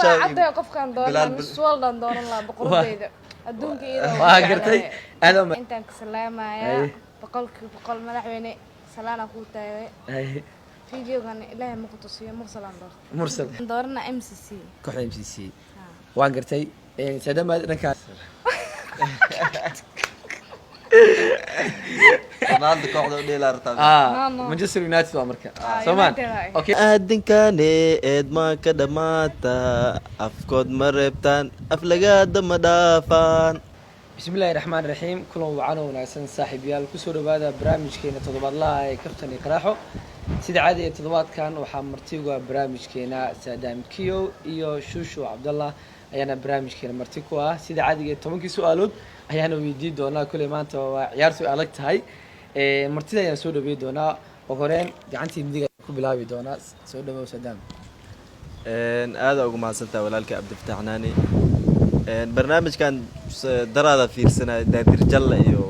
عدي قفكان دورنا مش والله دورنا لا بقربيده adduunka iyadoo waa gartay aad ma intaan ka salaamaya boqol madaxweyne salaana ku taagay fiidiyogan ilaahay ma ku tusiyo mursal doorna MCC kooxda MCC waan gartay sadama dhankaas Ronaldo kooxda u dheelaartaa Manchester United waa marka Soomaan okay aadinkane eed ma ka dhamaata afkood ma reebtaan aflagaada ma dhaafaan bismillaahir rahmaanir rahiim kulan wacan wanaagsan saaxiibayaal ku soo dhawaada barnaamijkeena toddobaadlaha ee kaftan iqraaxo sida caadi ee toddobaadkan waxaa martiga barnaamijkeena Saadam Kiyo iyo Shushu Abdullah ayaana barnaamijkeena marti ku ah sida caadiga 10 su'aalood ayaana weydiin doonaa kulay maanta waa ciyaartu adag tahay martida ayaan soo dhaweey doonaa oo horeen gacantii midiga ku bilaabi doonaa soo dhawow Saadam aad ugu mahadsantahay walaalkay Abdifataax Naani barnaamijkan daraada fiirsanay daadir jalla iyo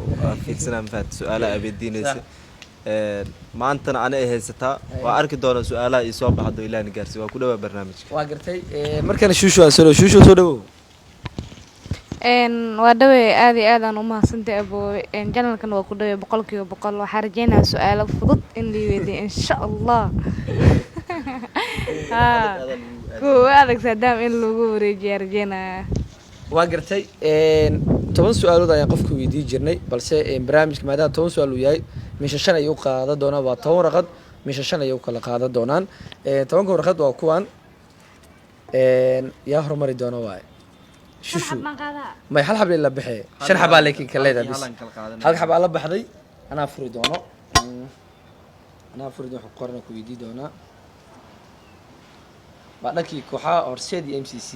fiirsanay mafaat su'aalaha abediinaysa maantana ana haysataa waa arki doona su'aalaha iyo soo baxdo ilaahay gaarsi waa ku dhawaad barnaamijka waa gartay markana Shushu soo dhawow waa dhawe aad iyo aad aan u mahadsantahay aboowe channelkan waa ku dhawe 100% waxaan rajeynayaa su'aalo fudud in la weydiiyo insha Allah kuwa adag Saadam in lagu wareejiyo rajeynayaa waa gartay 10 su'aalood ayaan qofku weydiin jirnay balse barnaamijka maadaama 10 su'aal uu yahay meesha 5 ay u qaada doonaan waa 10 warqad meesha 5 ay u kala qaada doonaan 10 warqad waa kuwan yaa hormari doona waay Shushu ما يحل حبل الله بحي شرح بالك كليدا بس هل حب الله بحدي أنا أفرد أنا أفرد حقارنا كويدي دونا بعدك كوحة أرسيدي MCC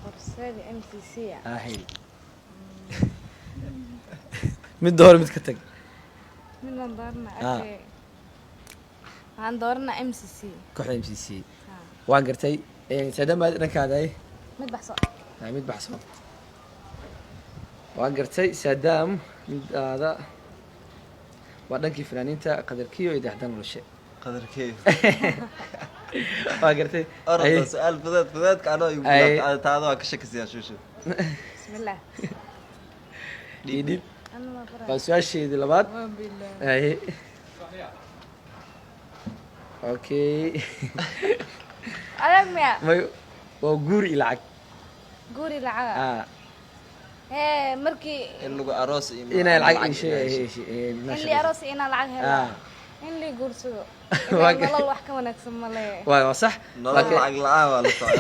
أرسيدي MCC هاي من دور متكتك من دورنا أوكي عن دورنا MCC كوحة MCC وانقرتي سادام هذا هذا مد بحصة مد بحصة وانقرتي سادام هذا وعندك فلان أنت قدر كيو إذا حدنا ولا شيء قدر كيف وانقرتي أرد سؤال فذات كانوا يقول هذا كشك يا شوشو بسم الله ديدي بس واشي دي لبعض أي أوكي ألميا ما وجوري لعك جوري لعك مركي إنه أروس إنا العق شيء اللي أروس إنا العق هلا اللي جورسو والله الوحكة ونكسم ملاه واو صح لكن عقلها ولا صح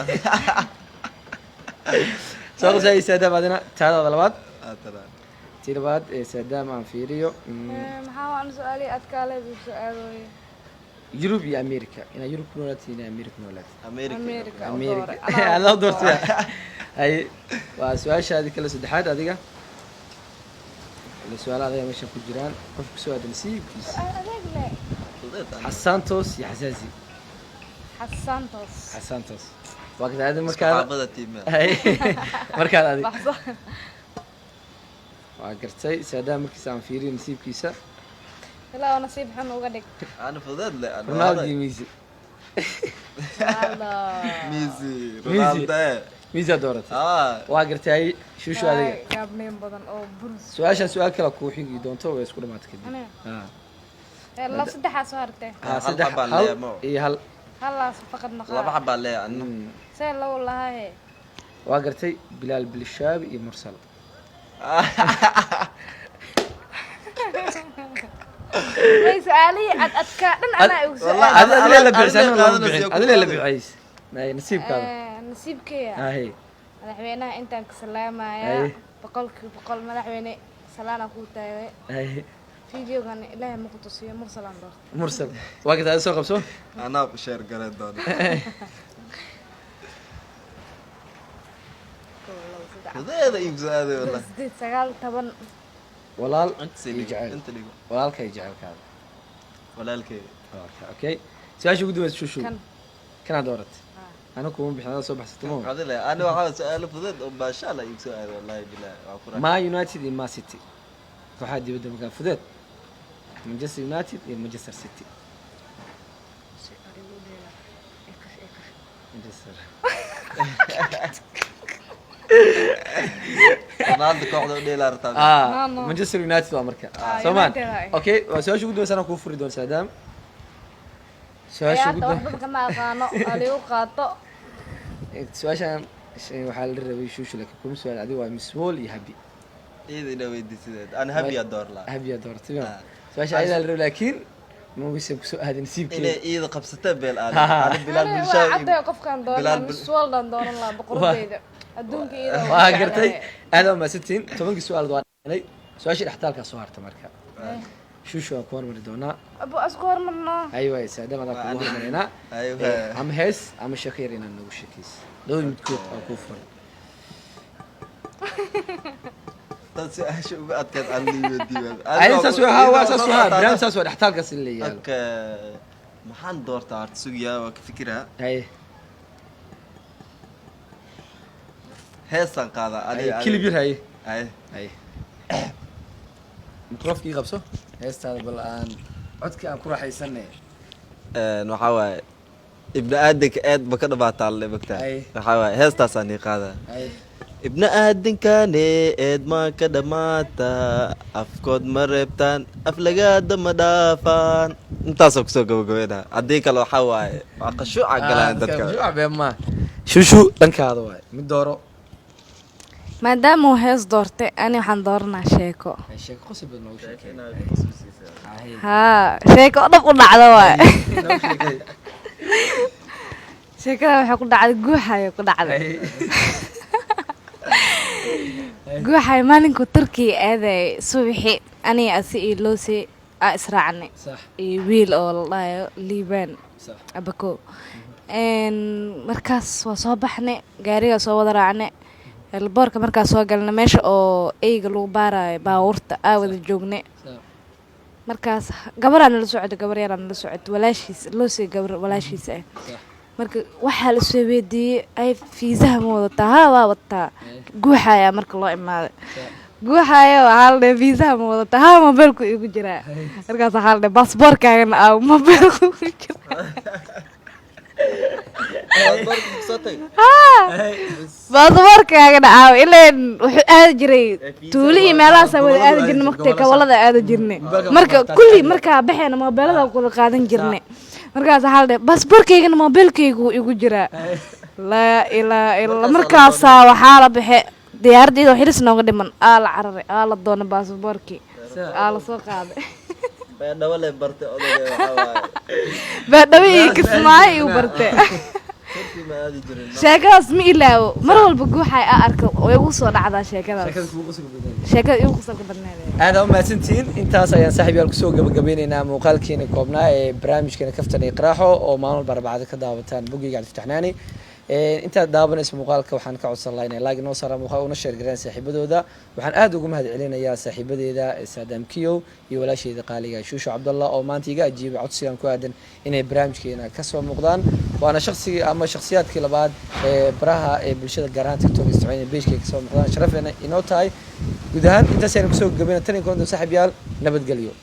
سوق زي سادة بعدين تعال هذا لبعض ترى تيجي بعد سادة مع فيريو محاول عن سؤالي أتكلم بسؤال يوروب يا أمريكا هنا يوروب نولت هنا أمريكا أنا دورت هاي وسؤال هذه كله سدحات هذه السؤال هذا مش في الجيران قفك سؤال نسيب حسانتوس يا حزازي حسانتوس وقت هذا المكان هاي مركز هذه وقرتي سادام مركز عن فيري نسيب كيسة لا نصيب حنا وقدك أنا فضل لا رونالدو ميسي رونالدو ميزة دورت واقرتي هاي شو هذا جابنين بدن أو برز سؤال كلا كوحي دونتو ويسكول ما تكدي لا صدق سؤالته صدق هل إيه هل هلا فقد نقاط لا بحب عليه أنه سهل لا والله هاي واقرتي بلال بالشاب مرسل ما سؤالي أتكلم أنا هذا اللي بعيس هذا اللي بعيس نسيب كذا نسيب كيا هاي مدحوينها أنت كسلامة يا بقول مدحويني سلامة كوتا هاي فيديو كان إلهي ما كنت تصير مرسل وقت هذا سوق بسوق أنا بشير قريت دون هذا يمزح هذا والله زدت سجال طبعا ولال أنت يجعل اللي ولال كي يجعل كذا ولال كي أوكي سؤال شو قدوم شو كان دورت أنا كون بحنا صبح ستمون هذا لا أنا وحاول سؤال فضل ما شاء الله يسوي والله بالله ما يونايتد ما سيتي فحد يبدأ مكان فضل مانشستر يونايتد مانشستر سيتي Ronaldo kooxda u dheelaa rabtaa Manchester United waa marka United Soomaan waay. okay waa su'aasha ugu dambaysa ku furi doon Saadam su'aasha ugu ciyaarta wax dadka ma aqaano aligu qaato su'aashan waxaa la rabay Shushu laakiin kuma su'aal adiga waa Miss Wall iyo Happy iyada weydiisadeed aan habiya door laa Happy doortay su'aasha ayada la rabay laakiin ma wisi ku soo aadin inay nasiibkeeda iyada qabsata beel aan Bilal waa Bulshaa cadday qofkan dooran Bilal Miss Waldan dooran la boqoradeyda adduunka iyada waa gartay aad ma sitiin 10 su'aal waa dhanay su'aasha dhaxtaalka soo harta marka Shushu waa ku hormari doonaa abo asku hormarno aywa Saadam aad ku hormarina aywa ama hees ama shakir inaan nagu sheekeys dawlad midkood oo ku furan dad su'aasha ugu adkayd aan liiwadiyo ayintaas waa barnaamijkaas waa dhaxtaalkaas in la yaalo maxaan doortaa horta sugiyaa waa ka fikiraa haye heesaan qaadaa adiga kilib yar haye haye haye mikrofkii qabso heestaada bal aan codkii aan ku raaxaysanay waxaa waaye ibni aadanka aad ba ka dhamaataa la mogtaa Ay. waxaa waaye heestaasaan ii qaadaa haye ibni aadankane eed maa ka dhamaata afkood ma reebtaan aflagaada ma dhaafaan intaasoo kusoo gabagabeynaa haddii kale waxaa waaye waa qashuuca galaan dadka ma shushu dhankaada waaye mid dooro maadaama uu hees doortay ani waxaan dooranaa sheeko sheeko qosib badan noogu sheekay haa sheeko dhab u dhacda waay sheekada waxay ku dhacday guuxaya ku dhacday guuxaya maalinku turkiga aaday subaxi aniga asi iyo loosi aa israacnay sax iyo wiil oo la dhahayo liibaan sax abako markaas waa soo baxnay gaarigaa soo wada raacnay elboorka markaas soo galnay meesha oo eyga lagu baarayo baabuurta aa wada joognay sax markaas gabaraa nala socota gabar yaraa nala socota walaashiis loosii gabar walaashiisa ah sax marka waxaa la soo weydiiyey ay fiisaha ma wadataa haa waa wadataa guuxayaa marka loo imaaday guuxaya waxaa la dhahay fiisaha ma wadataa haa mobeelku igu jiraa markaas waxaa la dhahay baasboorkaagana aa mobeelku igu jiraa baasaboorkaagana aaw ileen wuxuu aadi jiray tuuli iyo meelahaasaa wada aadi jirnay markatay kabalada aadi jirnay marka kulli markaa baxeena moobeelada kula qaadan jirnay markaas waxaa la dhahay baasaboorkaygana moobeelkaygu igu jiraa laa ilaa illa markaasaa waxaa la baxe diyaaraddeeda xiris nooga dhiman aa la cararay aa la doonay baasaboorkii aa la soo qaaday baadhawo le barte odayga waxaa waaye baadhawo iyo kismaayo igu barte turkii ma aadi jirin sheekadaas ma ilaawo mar walba guuxay aa arka way ugu soo dhacdaa sheekadaas sheekada kugu qosol badan sheekada igu qosol badneed aad u mahadsantihiin intaas ayaan saaxiibayaal kusoo gabagabeynaynaa muuqaalkeena koobnaa ee barnaamijkeena kaftan iyo qiraaxo oo maalmo barbacada ka daawataan bogeyga cabdifataxnaani intaad daawanayso muuqaalka waxaan ka codsan lahaa inay like noo saaraan muuqaal una sheer gareeyaan saaxiibadooda waxaan aad ugu mahad celinayaa saaxiibadeeda Saadam Kiyow iyo walaasheeda qaaliga Shushu Cabdallah oo maanta iga ajiibay codsigan ku aadan inay barnaamijkeena ka soo muuqdaan waana shakhsiga ama shakhsiyaadkii labaad ee baraha ee bulshada gaar ahaan TikTok isticmaalaya page-ka ka soo muuqdaan sharafeena inoo tahay guud ahaan intaas ayaan kusoo gabaynaa tan iyo kulantan saaxiibayaal nabadgelyo